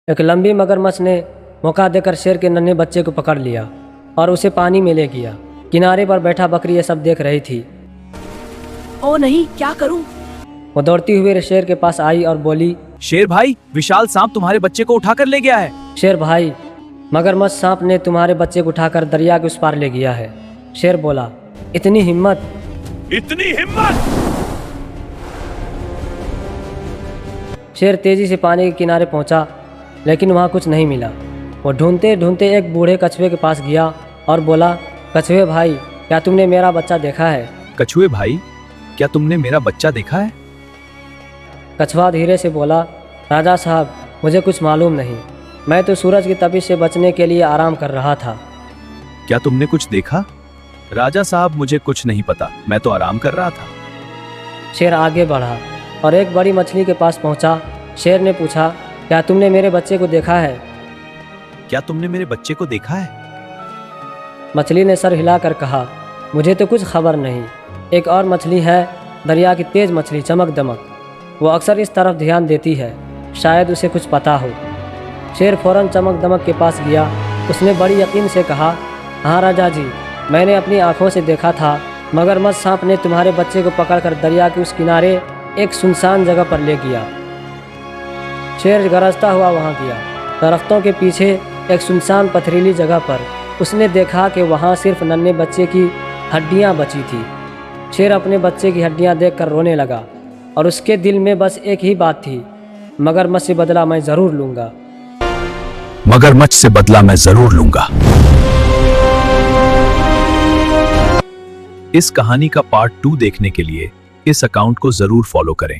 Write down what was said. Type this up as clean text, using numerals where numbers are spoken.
एक लंबी मगरमच्छ ने मौका देकर शेर के नन्हे बच्चे को पकड़ लिया और उसे पानी में ले गया। किनारे पर बैठा बकरी ये सब देख रही थी। ओ नहीं, क्या करूं? वो दौड़ती हुई शेर के पास आई और बोली, शेर भाई, विशाल सांप तुम्हारे बच्चे को उठाकर ले गया है। शेर भाई, मगरमच्छ सांप ने तुम्हारे बच्चे को उठाकर दरिया के उस पार ले गया है। शेर बोला, इतनी हिम्मत! इतनी हिम्मत! शेर तेजी से पानी के किनारे पहुंचा, लेकिन वहां कुछ नहीं मिला। वो ढूंढते ढूंढते एक बूढ़े कछुए के पास गया और बोला, कछुए भाई, क्या तुमने मेरा बच्चा देखा है? कछुए भाई, क्या तुमने मेरा बच्चा देखा है? कछुआ धीरे से बोला, राजा साहब, मुझे कुछ मालूम नहीं। मैं तो सूरज की तपिश से बचने के लिए आराम कर रहा था। क्या तुमने कुछ देखा? राजा साहब, मुझे कुछ नहीं पता, मैं तो आराम कर रहा था। शेर आगे बढ़ा और एक बड़ी मछली के पास पहुंचा। शेर ने पूछा, क्या तुमने मेरे बच्चे को देखा है? क्या तुमने मेरे बच्चे को देखा है? मछली ने सर हिलाकर कहा, मुझे तो कुछ खबर नहीं। एक और मछली है, दरिया की तेज मछली चमक दमक। वो अक्सर इस तरफ ध्यान देती है, शायद उसे कुछ पता हो। शेर फौरन चमक दमक के पास गया। उसने बड़ी यकीन से कहा, हाँ राजा जी, मैंने अपनी आंखों से देखा था। मगरमच्छ सांप ने तुम्हारे बच्चे को पकड़कर दरिया के उस किनारे एक सुनसान जगह पर ले गया। शेर गरजता हुआ वहाँ गया। दरख्तों के पीछे एक सुनसान पथरीली जगह पर उसने देखा कि वहाँ सिर्फ नन्हे बच्चे की हड्डियाँ बची थी। शेर अपने बच्चे की हड्डियाँ देखकर रोने लगा और उसके दिल में बस एक ही बात थी, मगरमच्छ से बदला मैं ज़रूर लूँगा। मगरमच्छ से बदला मैं जरूर लूंगा। इस कहानी का पार्ट 2 देखने के लिए इस अकाउंट को जरूर फॉलो करें।